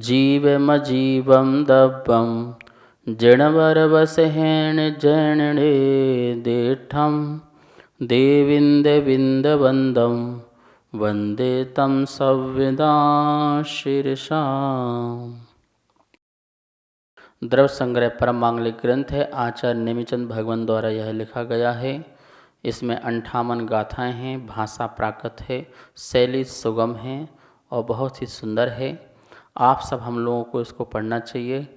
जीवमजीवं दब्बं जिणवरवसहेण जैणणे देठं देविन्दविन्दवन्दं वन्दे तं संविदा शीर्षा। द्रव्य संग्रह परम मांगलिक ग्रंथ है। आचार्य नेमिचंद भगवान द्वारा यह लिखा गया है। इसमें 58 गाथाएं हैं। भाषा प्राकृत है, शैली सुगम है और बहुत ही सुंदर है। आप सब हम लोगों को इसको पढ़ना चाहिए,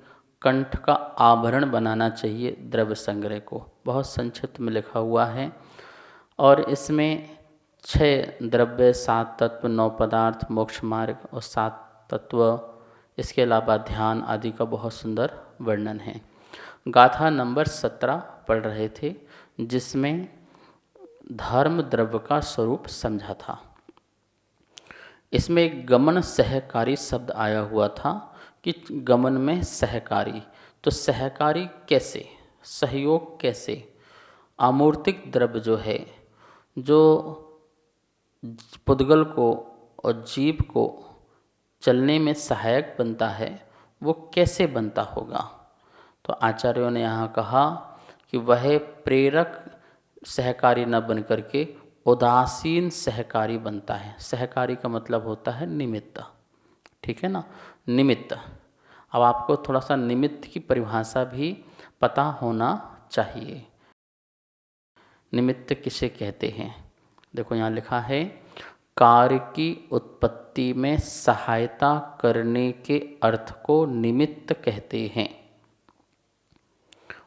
कंठ का आभरण बनाना चाहिए। द्रव्य संग्रह को बहुत संक्षिप्त में लिखा हुआ है और इसमें 6 द्रव्य, 7 तत्व, 9 पदार्थ, मोक्ष मार्ग और 7 तत्व, इसके अलावा ध्यान आदि का बहुत सुंदर वर्णन है। गाथा नंबर 17 पढ़ रहे थे, जिसमें धर्म द्रव्य का स्वरूप समझा था। इसमें एक गमन सहकारी शब्द आया हुआ था कि गमन में सहकारी, तो सहकारी कैसे, सहयोग कैसे। अमूर्तिक द्रव्य जो है, जो पुद्गल को और जीव को चलने में सहायक बनता है, वो कैसे बनता होगा। तो आचार्यों ने यहाँ कहा कि वह प्रेरक सहकारी न बन करके उदासीन सहकारी बनता है। सहकारी का मतलब होता है निमित्त, ठीक है ना, निमित्त। अब आपको थोड़ा सा निमित्त की परिभाषा भी पता होना चाहिए। निमित्त किसे कहते हैं, देखो यहाँ लिखा है, कार्य की उत्पत्ति में सहायता करने के अर्थ को निमित्त कहते हैं।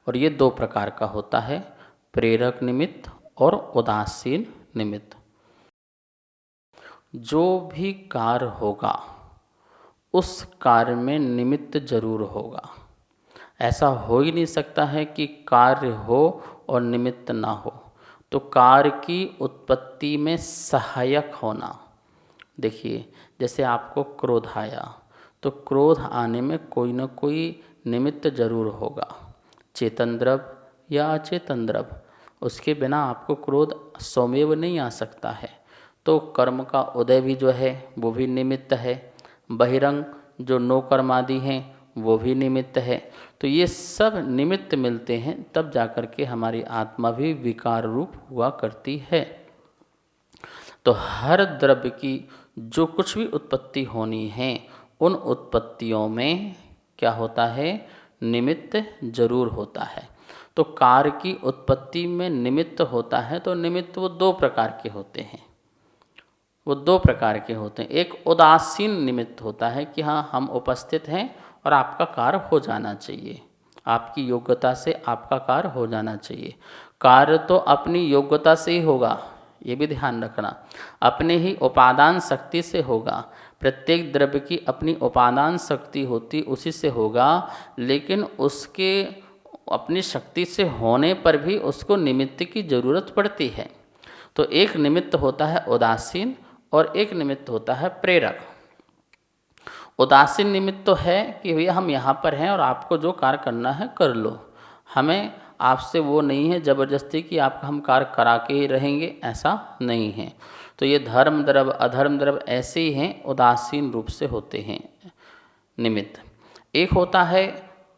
और ये 2 प्रकार का होता है, प्रेरक निमित्त और उदासीन निमित्त। जो भी कार्य होगा उस कार्य में निमित्त जरूर होगा। ऐसा हो ही नहीं सकता है कि कार्य हो और निमित्त ना हो। तो कार्य की उत्पत्ति में सहायक होना, देखिए जैसे आपको क्रोध आया, तो क्रोध आने में कोई न कोई निमित्त जरूर होगा, चेतन द्रव्य या अचेतन द्रव्य। उसके बिना आपको क्रोध स्वमेव नहीं आ सकता है। तो कर्म का उदय भी जो है वो भी निमित्त है। बहिरंग जो 9 कर्मादि हैं वो भी निमित्त है। तो ये सब निमित्त मिलते हैं, तब जाकर के हमारी आत्मा भी विकार रूप हुआ करती है। तो हर द्रव्य की जो कुछ भी उत्पत्ति होनी है, उन उत्पत्तियों में क्या होता है, निमित्त जरूर होता है। तो कार्य की उत्पत्ति में निमित्त होता है, तो निमित्त वो 2 प्रकार के होते हैं। वो 2 प्रकार के होते हैं। एक उदासीन निमित्त होता है कि हाँ हम उपस्थित हैं और आपका कार्य हो जाना चाहिए, आपकी योग्यता से आपका कार्य हो जाना चाहिए। कार्य तो अपनी योग्यता से ही होगा, ये भी ध्यान रखना, अपने ही उपादान शक्ति से होगा। प्रत्येक द्रव्य की अपनी उपादान शक्ति होती, उसी से होगा। लेकिन उसके अपनी शक्ति से होने पर भी उसको निमित्त की जरूरत पड़ती है। तो एक निमित्त होता है उदासीन और एक निमित्त होता है प्रेरक। उदासीन निमित्त तो है कि भैया हम यहाँ पर हैं और आपको जो कार्य करना है कर लो, हमें आपसे वो नहीं है ज़बरदस्ती कि आपका हम कार्य करा के ही रहेंगे, ऐसा नहीं है। तो ये धर्म द्रव्य अधर्म द्रव्य ऐसे ही हैं, उदासीन रूप से होते हैं निमित्त। एक होता है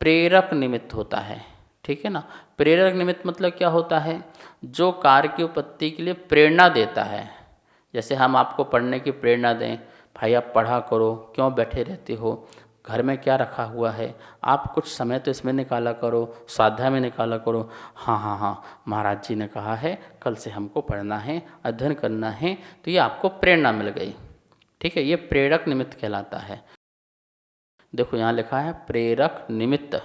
प्रेरक निमित्त होता है, ठीक है ना। प्रेरक निमित्त मतलब क्या होता है, जो कार्य की उत्पत्ति के लिए प्रेरणा देता है। जैसे हम आपको पढ़ने की प्रेरणा दें, भाई आप पढ़ा करो, क्यों बैठे रहते हो, घर में क्या रखा हुआ है, आप कुछ समय तो इसमें निकाला करो, स्वाध्याय में निकाला करो। हाँ हाँ हाँ, महाराज जी ने कहा है कल से हमको पढ़ना है, अध्ययन करना है, तो ये आपको प्रेरणा मिल गई, ठीक है। ये प्रेरक निमित्त कहलाता है। देखो यहाँ लिखा है प्रेरक निमित्त,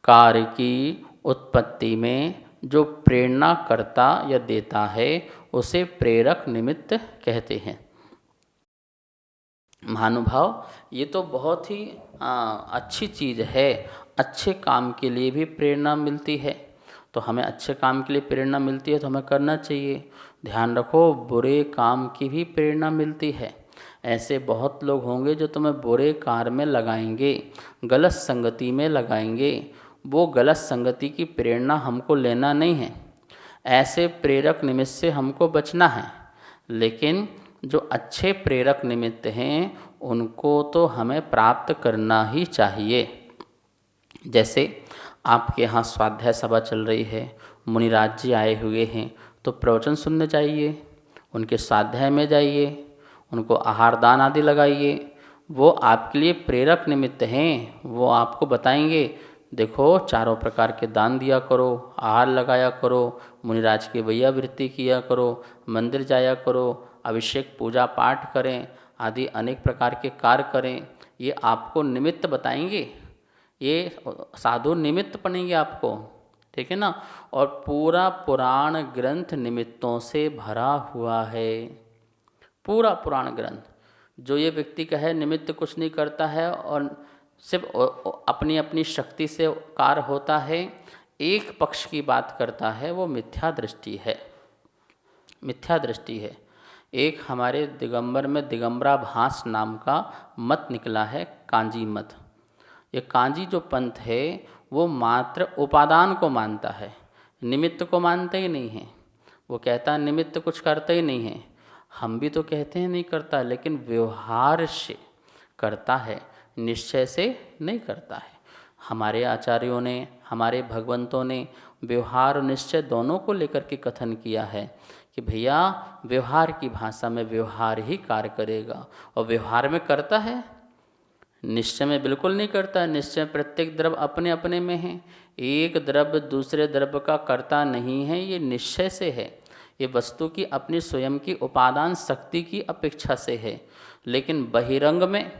कार्य की उत्पत्ति में जो प्रेरणा करता या देता है उसे प्रेरक निमित्त कहते हैं। महानुभाव, ये तो बहुत ही अच्छी चीज़ है। अच्छे काम के लिए भी प्रेरणा मिलती है, तो हमें अच्छे काम के लिए प्रेरणा मिलती है तो हमें करना चाहिए। ध्यान रखो, बुरे काम की भी प्रेरणा मिलती है। ऐसे बहुत लोग होंगे जो तुम्हें बुरे कार्य में लगाएंगे, गलत संगति में लगाएंगे। वो गलत संगति की प्रेरणा हमको लेना नहीं है, ऐसे प्रेरक निमित्त से हमको बचना है। लेकिन जो अच्छे प्रेरक निमित्त हैं उनको तो हमें प्राप्त करना ही चाहिए। जैसे आपके यहाँ स्वाध्याय सभा चल रही है, मुनिराज जी आए हुए हैं, तो प्रवचन सुनने जाइए, उनके स्वाध्याय में जाइए, उनको आहार दान आदि लगाइए। वो आपके लिए प्रेरक निमित्त हैं, वो आपको बताएंगे देखो चारों प्रकार के दान दिया करो, आहार लगाया करो, मुनिराज की भैया वृत्ति किया करो, मंदिर जाया करो, अभिषेक पूजा पाठ करें आदि अनेक प्रकार के कार्य करें। ये आपको निमित्त बताएंगे, ये साधु निमित्त बनेंगे आपको, ठीक है ना। और पूरा पुराण ग्रंथ निमित्तों से भरा हुआ है, पूरा पुराण ग्रंथ। जो ये व्यक्ति कहे निमित्त कुछ नहीं करता है और सिर्फ अपनी अपनी शक्ति से कार्य होता है, एक पक्ष की बात करता है, वो मिथ्या दृष्टि है, मिथ्या दृष्टि है। एक हमारे दिगंबर में दिगंबरा भास नाम का मत निकला है, कांजी मत। ये कांजी जो पंथ है वो मात्र उपादान को मानता है, निमित्त को मानता ही नहीं है। वो कहता है निमित्त कुछ करता ही नहीं है। हम भी तो कहते हैं नहीं करता, लेकिन व्यवहार से करता है, निश्चय से नहीं करता है। हमारे आचार्यों ने, हमारे भगवंतों ने व्यवहार और निश्चय दोनों को लेकर के कथन किया है कि भैया व्यवहार की भाषा में व्यवहार ही कार्य करेगा, और व्यवहार में करता है, निश्चय में बिल्कुल नहीं करता है। निश्चय प्रत्येक द्रव्य अपने अपने में है, एक द्रव्य दूसरे द्रव्य का करता नहीं है, ये निश्चय से है, ये वस्तु की अपनी स्वयं की उपादान शक्ति की अपेक्षा से है। लेकिन बहिरंग में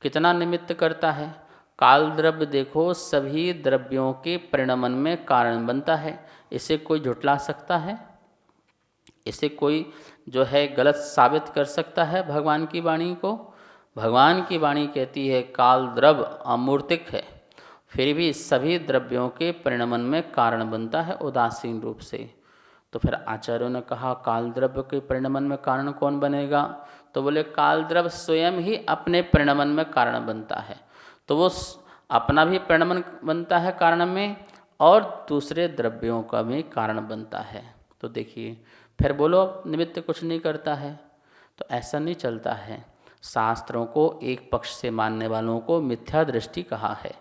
कितना निमित्त करता है। काल द्रव्य देखो सभी द्रव्यों के परिणमन में कारण बनता है, इसे कोई झुठला सकता है? इसे कोई जो है गलत साबित कर सकता है भगवान की वाणी को? भगवान की वाणी कहती है काल द्रव्य अमूर्तिक है, फिर भी सभी द्रव्यों के परिणमन में कारण बनता है उदासीन रूप से। तो फिर आचार्यों ने कहा काल द्रव्य के परिणमन में कारण कौन बनेगा? तो बोले काल द्रव्य स्वयं ही अपने परिणमन में कारण बनता है, तो वो अपना भी परिणमन बनता है कारण में, और दूसरे द्रव्यों का भी कारण बनता है। तो देखिए फिर बोलो निमित्त कुछ नहीं करता है, तो ऐसा नहीं चलता है। शास्त्रों को एक पक्ष से मानने वालों को मिथ्या दृष्टि कहा है।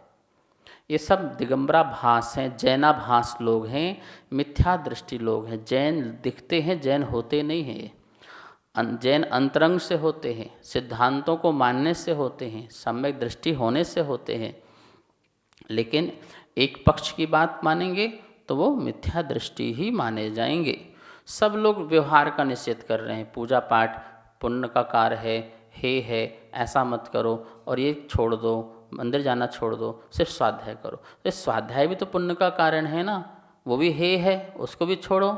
ये सब दिगंबरा भास हैं, जैनाभास लोग हैं, मिथ्या दृष्टि लोग हैं। जैन दिखते हैं, जैन होते नहीं हैं। जैन अंतरंग से होते हैं, सिद्धांतों को मानने से होते हैं, सम्यक दृष्टि होने से होते हैं। लेकिन एक पक्ष की बात मानेंगे तो वो मिथ्या दृष्टि ही माने जाएंगे। सब लोग व्यवहार का निषेध कर रहे हैं, पूजा पाठ पुण्य का कार्य है, ऐसा मत करो, और ये छोड़ दो, मंदिर जाना छोड़ दो, सिर्फ स्वाध्याय करो। तो स्वाध्याय भी तो पुण्य का कारण है ना, वो भी है, उसको भी छोड़ो।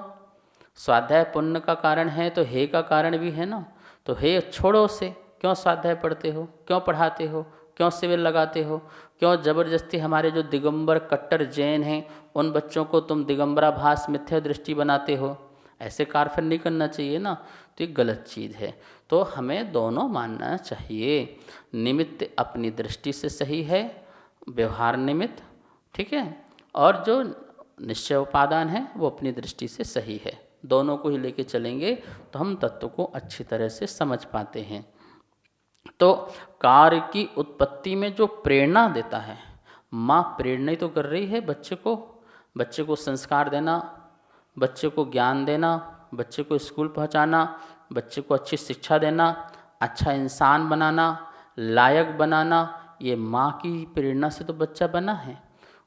स्वाध्याय पुण्य का कारण है तो हे का कारण भी है ना, तो हे छोड़ो उसे। क्यों स्वाध्याय पढ़ते हो, क्यों पढ़ाते हो, क्यों शिविर लगाते हो, क्यों ज़बरदस्ती हमारे जो दिगंबर कट्टर जैन हैं उन बच्चों को तुम दिगंबरा भास मिथ्या दृष्टि बनाते हो? ऐसे कार्य फिर नहीं करना चाहिए ना, तो ये गलत चीज़ है। तो हमें दोनों मानना चाहिए। निमित्त अपनी दृष्टि से सही है, व्यवहार निमित्त, ठीक है, और जो निश्चय उपादान है वो अपनी दृष्टि से सही है। दोनों को ही लेके चलेंगे तो हम तत्व को अच्छी तरह से समझ पाते हैं। तो कार्य की उत्पत्ति में जो प्रेरणा देता है, माँ प्रेरणा ही तो कर रही है बच्चे को संस्कार देना, बच्चे को ज्ञान देना, बच्चे को स्कूल पहुंचाना, बच्चे को अच्छी शिक्षा देना, अच्छा इंसान बनाना, लायक बनाना, ये माँ की प्रेरणा से तो बच्चा बना है।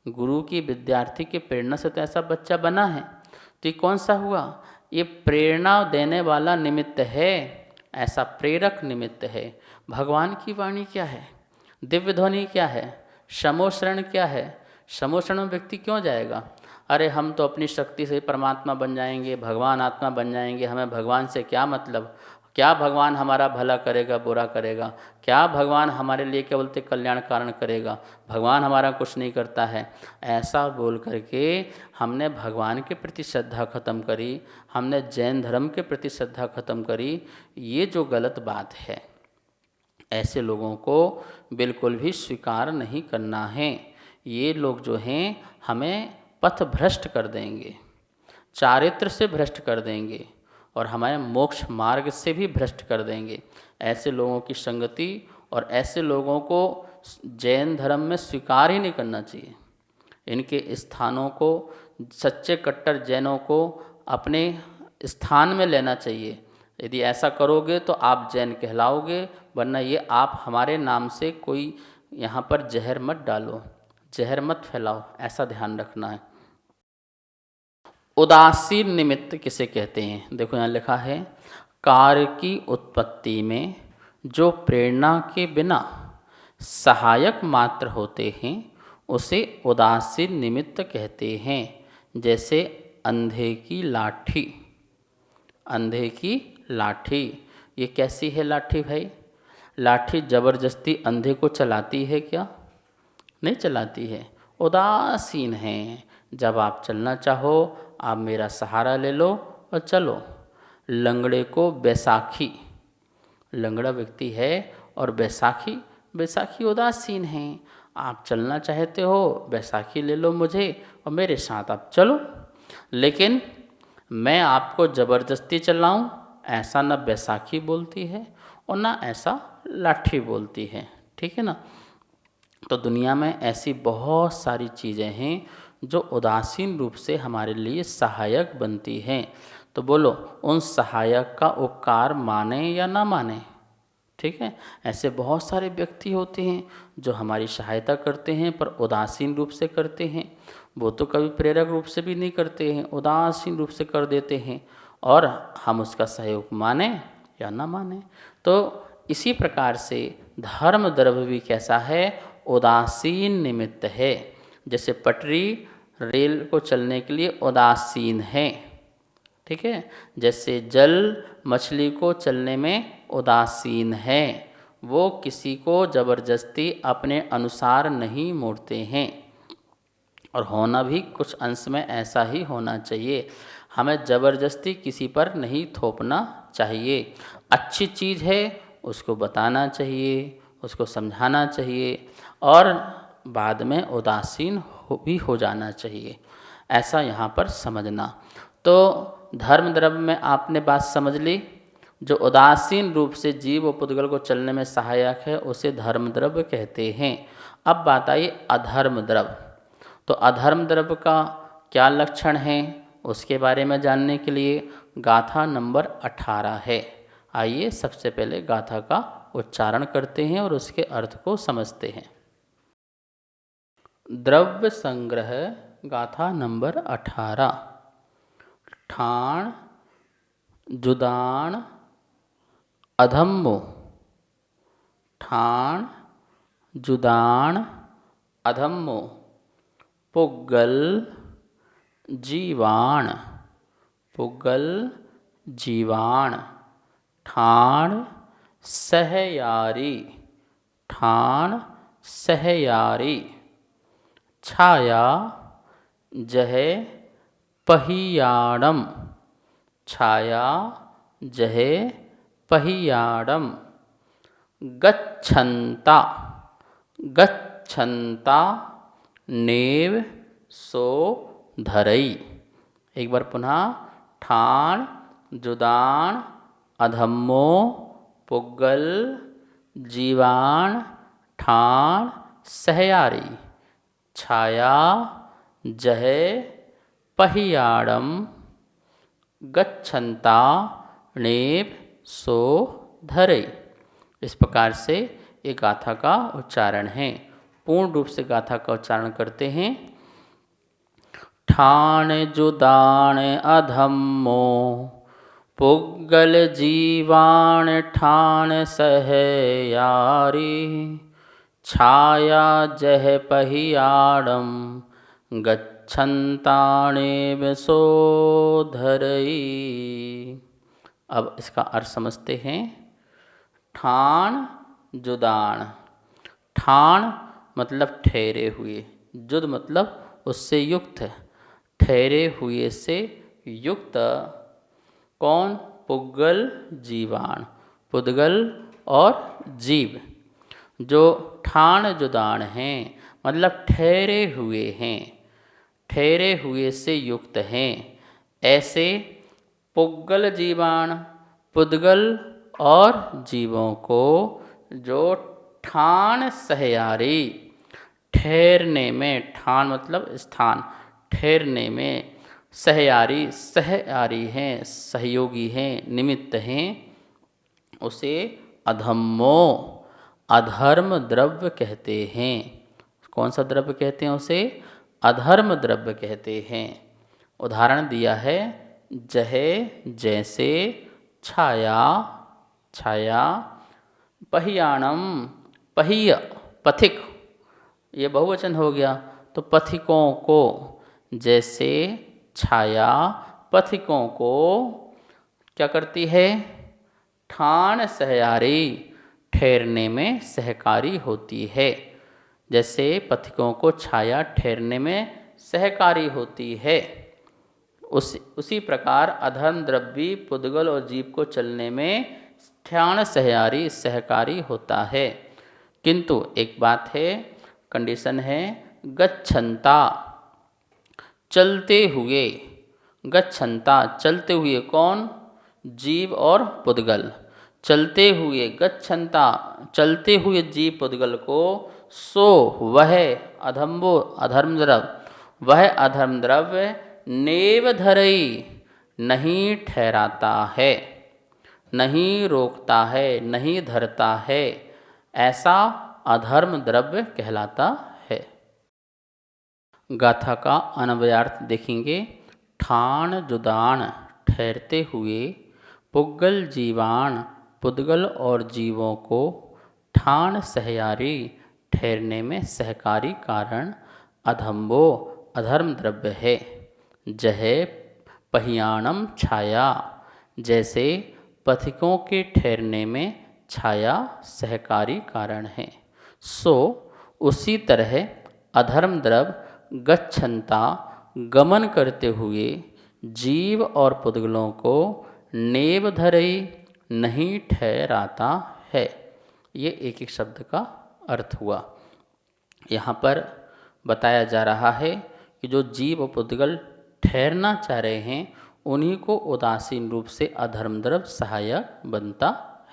गुरु की, विद्यार्थी के प्रेरणा से तो ऐसा बच्चा बना है। तो ये कौन सा हुआ? ये प्रेरणा देने वाला निमित्त है, ऐसा प्रेरक निमित्त है। भगवान की वाणी क्या है? दिव्य ध्वनि क्या है? समोशरण क्या है? समोशरण में व्यक्ति क्यों जाएगा? अरे हम तो अपनी शक्ति से परमात्मा बन जाएंगे, भगवान आत्मा बन जाएंगे, हमें भगवान से क्या मतलब? क्या भगवान हमारा भला करेगा, बुरा करेगा? क्या भगवान हमारे लिए केवल कल्याण कारण करेगा? भगवान हमारा कुछ नहीं करता है। ऐसा बोल करके हमने भगवान के प्रति श्रद्धा खत्म करी, हमने जैन धर्म के प्रति श्रद्धा खत्म करी। ये जो गलत बात है, ऐसे लोगों को बिल्कुल भी स्वीकार नहीं करना है। ये लोग जो हैं हमें पथ भ्रष्ट कर देंगे, चारित्र से भ्रष्ट कर देंगे। और हमारे मोक्ष मार्ग से भी भ्रष्ट कर देंगे। ऐसे लोगों की संगति और ऐसे लोगों को जैन धर्म में स्वीकार ही नहीं करना चाहिए। इनके स्थानों को, सच्चे कट्टर जैनों को अपने स्थान में लेना चाहिए। यदि ऐसा करोगे तो आप जैन कहलाओगे, वरना ये आप हमारे नाम से कोई यहाँ पर जहर मत डालो, जहर मत फैलाओ, ऐसा ध्यान रखना है। उदासीन निमित्त किसे कहते हैं? देखो यहाँ लिखा है, कार्य की उत्पत्ति में जो प्रेरणा के बिना सहायक मात्र होते हैं उसे उदासीन निमित्त कहते हैं। जैसे अंधे की लाठी, अंधे की लाठी, ये कैसी है लाठी भाई? लाठी ज़बरदस्ती अंधे को चलाती है क्या? नहीं चलाती है, उदासीन है। जब आप चलना चाहो आप मेरा सहारा ले लो और चलो। लंगड़े को बैसाखी, लंगड़ा व्यक्ति है और बैसाखी, बैसाखी उदासीन है। आप चलना चाहते हो, बैसाखी ले लो मुझे और मेरे साथ आप चलो, लेकिन मैं आपको ज़बरदस्ती चलाऊं, ऐसा ना बैसाखी बोलती है और ना ऐसा लाठी बोलती है। ठीक है ना? तो दुनिया में ऐसी बहुत सारी चीज़ें हैं जो उदासीन रूप से हमारे लिए सहायक बनती हैं। तो बोलो, उन सहायक का उपकार माने या ना माने? ठीक है, ऐसे बहुत सारे व्यक्ति होते हैं जो हमारी सहायता करते हैं पर उदासीन रूप से करते हैं। वो तो कभी प्रेरक रूप से भी नहीं करते हैं, उदासीन रूप से कर देते हैं, और हम उसका सहयोग माने या ना माने। तो इसी प्रकार से धर्म द्रव्य भी कैसा है? उदासीन निमित्त है। जैसे पटरी रेल को चलने के लिए उदासीन है। ठीक है, जैसे जल मछली को चलने में उदासीन है, वो किसी को ज़बरदस्ती अपने अनुसार नहीं मोड़ते हैं। और होना भी कुछ अंश में ऐसा ही होना चाहिए। हमें ज़बरदस्ती किसी पर नहीं थोपना चाहिए। अच्छी चीज़ है उसको बताना चाहिए, उसको समझाना चाहिए, और बाद में उदासीन भी हो जाना चाहिए, ऐसा यहाँ पर समझना। तो धर्म द्रव्य में आपने बात समझ ली। जो उदासीन रूप से जीव व पुद्गल को चलने में सहायक है उसे धर्म द्रव्य कहते हैं। अब बात आई अधर्म द्रव्य। तो अधर्म द्रव्य का क्या लक्षण है उसके बारे में जानने के लिए गाथा नंबर 18 है। आइए सबसे पहले गाथा का उच्चारण करते हैं और उसके अर्थ को समझते हैं। द्रव्य संग्रह गाथा नंबर 18। ठाण जुदान अधम्मो, ठाण जुदान अधम्मो, पुग्गल जीवाण, पुग्गल जीवाण, ठाण सहयारी, ठाण सहयारी, छाया जह पहियाड़म, छाया जह पहियाड़म, गच्छन्ता, गच्छन्ता नेव सो धरई। एक बार पुनः, ठाण जुदान अधम्मो, पुग्गल जीवाण, ठाण सहयारी, छाया जह पहियाड़म, गच्छन्ता नेव सो धरई। इस प्रकार से ये गाथा का उच्चारण है। पूर्ण रूप से गाथा का उच्चारण करते हैं। ठाण जुदान अधम्मो, पुग्गल जीवाण, ठाण सहयारी, छाया जह पहियाड़म, गच्छन्तानेव सो धरई। अब इसका अर्थ समझते हैं। ठाण जुदान, ठाण मतलब ठहरे हुए, जुद मतलब उससे युक्त, ठहरे हुए से युक्त। कौन? पुग्गल जीवाण, पुद्गल और जीव जो ठाण जुदान हैं, मतलब ठहरे हुए हैं, ठहरे हुए से युक्त हैं। ऐसे पुद्गल जीवाण, पुद्गल और जीवों को जो ठान सहयारी, ठहरने में, ठान मतलब स्थान, ठहरने में, सहयारी, सहयारी हैं, सहयोगी हैं, निमित्त हैं, उसे अधम्मो, अधर्म द्रव्य कहते हैं। कौन सा द्रव्य कहते हैं उसे? अधर्म द्रव्य कहते हैं। उदाहरण दिया है, जहे, जैसे, छाया, छाया, पहियाणम, पहिय, पथिक, ये बहुवचन हो गया, तो पथिकों को, जैसे छाया पथिकों को क्या करती है? ठान सहयारी, ठहरने में सहकारी होती है। जैसे पथिकों को छाया ठहरने में सहकारी होती है, उसी प्रकार अधर्म द्रव्य पुद्गल और जीव को चलने में ठान सहयारी, सहकारी होता है। किंतु एक बात है, कंडीशन है, गच्छन्ता, चलते हुए, गच्छन्ता, चलते हुए, कौन? जीव और पुद्गल। चलते हुए, गच्छन्ता, चलते हुए जीव पुद्गल को, सो, वह, अधम्बो, अधर्म द्रव्य, वह अधर्म द्रव्य, नेव धरई, नहीं ठहराता है, नहीं रोकता है, नहीं धरता है, ऐसा अधर्म द्रव्य कहलाता है। गाथा का अन्वयार्थ देखेंगे। ठान जुदान, ठहरते हुए, पुद्गल जीवान, पुद्गल और जीवों को, ठान सहयारी, ठहरने में सहकारी कारण, अधम्बो, अधर्म द्रव्य है। जहे पहियाणम छाया, जैसे पथिकों के ठहरने में छाया सहकारी कारण है। सो उसी तरह अधर्म द्रव्य गच्छन्ता, गमन करते हुए, जीव और पुद्गलों को नेव धरई, नहीं ठहराता है। ये एक एक शब्द का अर्थ हुआ। यहाँ पर बताया जा रहा है कि जो जीव और पुद्गल ठहरना चाह रहे हैं, उन्हीं को उदासीन रूप से अधर्म द्रव्य सहायक बनता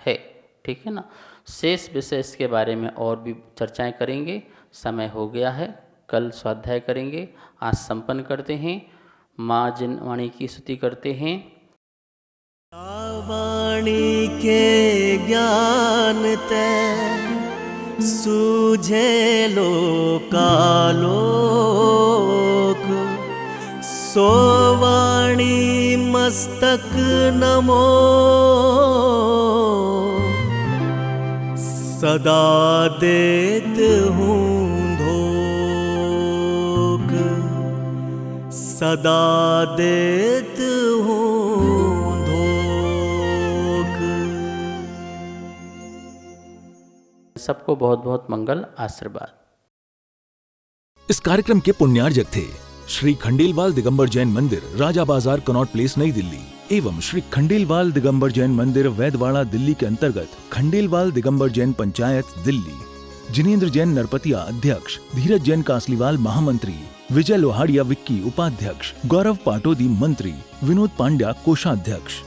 है। ठीक है ना। शेष विषय इसके बारे में और भी चर्चाएं करेंगे। समय हो गया है, कल स्वाध्याय करेंगे। आज संपन्न करते हैं। माँ जिन वाणी की स्तुति करते हैं। वाणी के ज्ञान ते सूझे लोकालोक, सो वाणी मस्तक नमो, सदा देत हूँ धोख, सदा देत हूँ धोख। सबको बहुत बहुत मंगल आशीर्वाद। इस कार्यक्रम के पुण्यार्जक थे श्री खंडेलवाल दिगंबर जैन मंदिर, राजा बाजार, कनॉट प्लेस, नई दिल्ली, एवं श्री खंडेलवाल दिगंबर जैन मंदिर, वैदवाड़ा, दिल्ली के अंतर्गत खंडेलवाल दिगंबर जैन पंचायत, दिल्ली। जिनेंद्र जैन नरपतिया अध्यक्ष, धीरज जैन कासलीवाल महामंत्री, विजय लोहाड़िया विक्की उपाध्यक्ष, गौरव पाटोदी मंत्री, विनोद पांड्या कोषाध्यक्ष।